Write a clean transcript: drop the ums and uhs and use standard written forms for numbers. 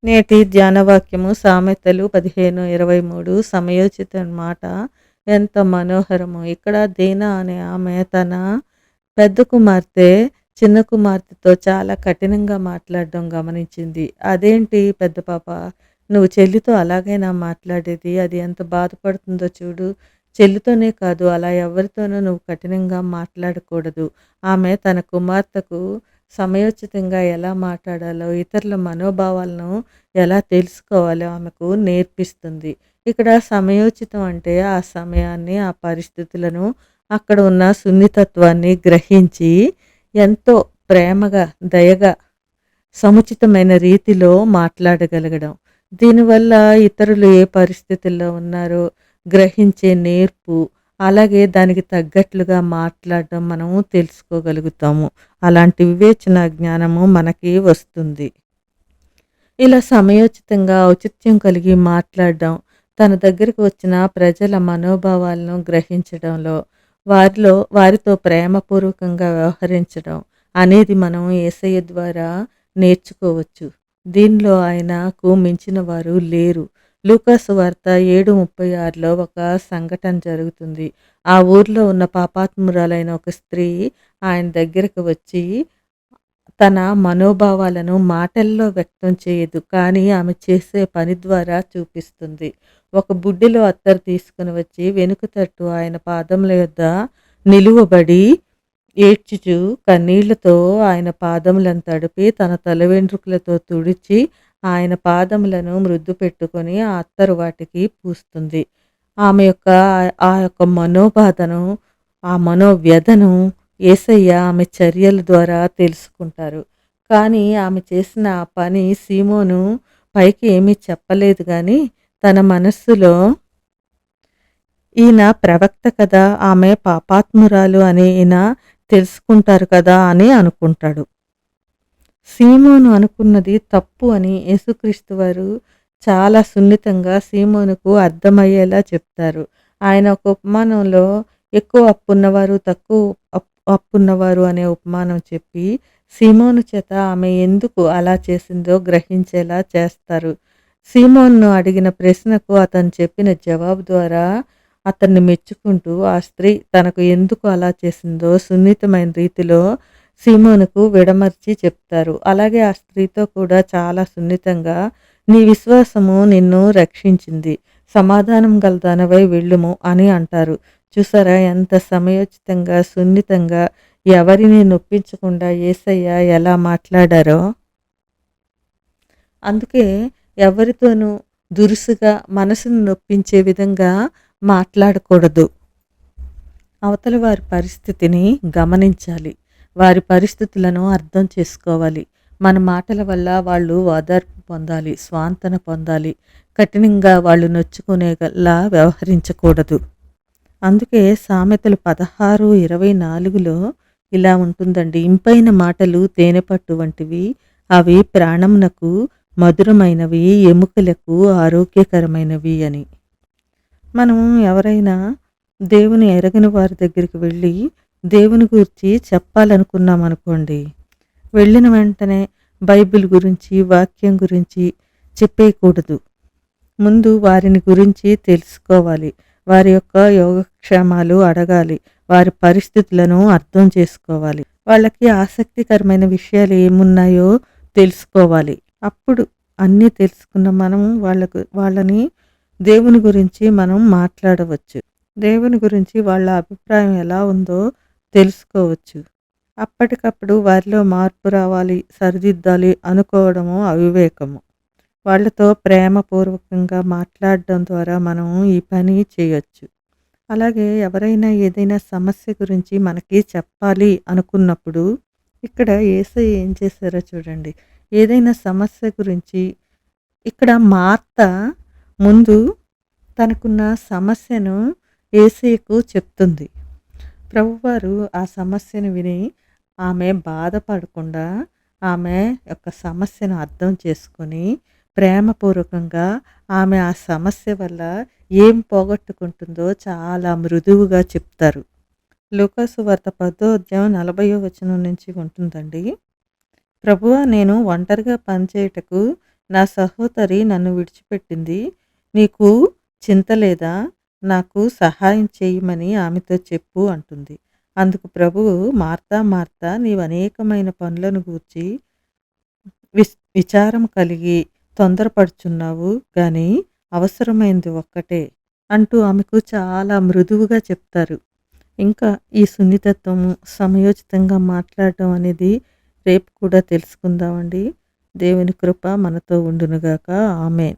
నేటి ధ్యాన వాక్యము సామెతలు 15:23 సమయోచిత మాట ఎంత మనోహరము. ఇక్కడ దీనా అనే ఆమె తన పెద్ద కుమార్తె చిన్న కుమార్తెతో చాలా కఠినంగా మాట్లాడడం గమనించింది. అదేంటి పెద్ద పాప, నువ్వు చెల్లితో అలాగైనా మాట్లాడేది? అది ఎంత బాధపడుతుందో చూడు. చెల్లితోనే కాదు, అలా ఎవరితోనూ నువ్వు కఠినంగా మాట్లాడకూడదు. ఆమె తన కుమార్తెకు సమయోచితంగా ఎలా మాట్లాడాలో, ఇతరుల మనోభావాలను ఎలా తెలుసుకోవాలో ఆమెకు నేర్పిస్తుంది. ఇక్కడ సమయోచితం అంటే ఆ సమయాన్ని, ఆ పరిస్థితులను, అక్కడ ఉన్న సున్నితత్వాన్ని గ్రహించి ఎంతో ప్రేమగా, దయగా, సముచితమైన రీతిలో మాట్లాడగలగడం. దీనివల్ల ఇతరులు ఏ పరిస్థితుల్లో ఉన్నారో గ్రహించే నేర్పు, అలాగే దానికి తగ్గట్లుగా మాట్లాడడం మనము తెలుసుకోగలుగుతాము. అలాంటి వివేచన జ్ఞానము మనకి వస్తుంది. ఇలా సమయోచితంగా ఔచిత్యం కలిగి మాట్లాడడం, తన దగ్గరికి వచ్చిన ప్రజల మనోభావాలను గ్రహించడంలో, వారితో ప్రేమపూర్వకంగా వ్యవహరించడం అనేది మనం యేసయ్య ద్వారా నేర్చుకోవచ్చు. దీనిలో ఆయనకు మించిన వారు లేరు. లూకాసు వార్త 7:36లో ఒక సంఘటన జరుగుతుంది. ఆ ఊర్లో ఉన్న పాపాత్మురాలైన ఒక స్త్రీ ఆయన దగ్గరకు వచ్చి తన మనోభావాలను మాటల్లో వ్యక్తం చేయదు. కానీ ఆమె చేసే పని ద్వారా చూపిస్తుంది. ఒక బుడ్డిలో అత్తరు తీసుకొని వచ్చి వెనుక తట్టు ఆయన పాదముల యొద్ద నిలువబడి ఏడ్చుచు కన్నీళ్లతో ఆయన పాదములను తడిపి తన తల వెంట్రుకలతో తుడిచి ఆయన పాదములను మృద్దు పెట్టుకొని ఆ అత్తరు వాటికి పూస్తుంది. ఆమె యొక్క ఆ యొక్క మనోబాధను, ఆ మనోవ్యధను యేసయ్య ఆమె చర్యల ద్వారా తెలుసుకుంటారు. కానీ ఆమె చేసిన ఆ పని సీమోను పైకి ఏమీ చెప్పలేదు గానీ, తన మనస్సులో ఈయన ప్రవక్త కదా, ఆమె పాపాత్మురాలు అని ఈయన తెలుసుకుంటారు కదా అని అనుకుంటాడు. సీమోను అనుకున్నది తప్పు అని యేసుక్రీస్తు వారు చాలా సున్నితంగా సీమోనుకు అర్థమయ్యేలా చెప్తారు. ఆయన ఒక ఉపమానంలో ఎక్కువ అప్పున్నవారు, తక్కువ అప్పున్నవారు అనే ఉపమానం చెప్పి సీమోను చేత ఆమె ఎందుకు అలా చేసిందో గ్రహించేలా చేస్తారు. సీమోన్ను అడిగిన ప్రశ్నకు అతను చెప్పిన జవాబు ద్వారా అతన్ని మెచ్చుకుంటూ ఆ స్త్రీ తనకు ఎందుకు అలా చేసిందో సున్నితమైన రీతిలో సీమోనుకు విడమర్చి చెప్తారు. అలాగే ఆ స్త్రీతో కూడా చాలా సున్నితంగా, నీ విశ్వాసము నిన్ను రక్షించింది, సమాధానం గల దానవై వెళ్ళుము అని అంటారు. చూసారా ఎంత సమయోచితంగా, సున్నితంగా, ఎవరిని నొప్పించకుండా యేసయ్య ఎలా మాట్లాడారో. అందుకే ఎవరితోనూ దురుసుగా మనసును నొప్పించే విధంగా మాట్లాడకూడదు. అవతల వారి పరిస్థితిని గమనించాలి. వారి పరిస్థితులను అర్థం చేసుకోవాలి. మన మాటల వల్ల వాళ్ళు ఓదార్పు పొందాలి, స్వాంతన పొందాలి. కఠినంగా వాళ్ళు నొచ్చుకునేలా వ్యవహరించకూడదు. అందుకే సామెతలు 16:24లో ఇలా ఉంటుందండి. ఇంపైన మాటలు తేనెపట్టు వంటివి, అవి ప్రాణమునకు మధురమైనవి, ఎముకలకు ఆరోగ్యకరమైనవి అని. మనం ఎవరైనా దేవుని ఎరగని వారి దగ్గరికి వెళ్ళి దేవుని గురించి చెప్పాలనుకున్నామనుకోండి, వెళ్ళిన వెంటనే బైబిల్ గురించి, వాక్యం గురించి చెప్పేయకూడదు. ముందు వారిని గురించి తెలుసుకోవాలి. వారి యొక్క యోగక్షేమాలు అడగాలి. వారి పరిస్థితులను అర్థం చేసుకోవాలి. వాళ్ళకి ఆసక్తికరమైన విషయాలు ఏమున్నాయో తెలుసుకోవాలి. అప్పుడు అన్నీ తెలుసుకున్న మనం వాళ్ళని దేవుని గురించి మనం మాట్లాడవచ్చు. దేవుని గురించి వాళ్ళ అభిప్రాయం ఎలా ఉందో తెలుసుకోవచ్చు. అప్పటికప్పుడు వారిలో మార్పు రావాలి, సరిదిద్దాలి అనుకోవడము అవివేకము. వాళ్ళతో ప్రేమపూర్వకంగా మాట్లాడడం ద్వారా మనం ఈ పని చేయొచ్చు. అలాగే ఎవరైనా ఏదైనా సమస్య గురించి మనకి చెప్పాలి అనుకున్నప్పుడు, ఇక్కడ యేసయ్య ఏం చేశారో చూడండి. ఏదైనా సమస్య గురించి ఇక్కడ మార్త ముందు తనకున్న సమస్యను యేసయ్యకు చెప్తుంది. ప్రభువారు ఆ సమస్యను విని ఆమె బాధపడకుండా ఆమె యొక్క సమస్యను అర్థం చేసుకొని ప్రేమపూర్వకంగా ఆమె ఆ సమస్య వల్ల ఏం పోగొట్టుకుంటుందో చాలా మృదువుగా చెప్తారు. లూకాసు వార్త 10:40 నుంచి ఉంటుందండి. ప్రభువా, నేను ఒంటరిగా పనిచేయుటకు నా సహోదరి నన్ను విడిచిపెట్టింది. నీకు చింత లేదా? నాకు సహాయం చేయమని ఆమెతో చెప్పు అంటుంది. అందుకు ప్రభువు, మార్తా మార్తా, నీవు అనేకమైన పనులను గూర్చి విచారం కలిగి తొందరపడుచున్నావు గాని అవసరమైంది ఒక్కటే అంటూ ఆమెకు చాలా మృదువుగా చెప్తారు. ఇంకా ఈ సున్నితత్వము, సమయోచితంగా మాట్లాడడం అనేది రేపు కూడా తెలుసుకుందామండి. దేవుని కృప మనతో ఉండునుగాక. ఆమేన్.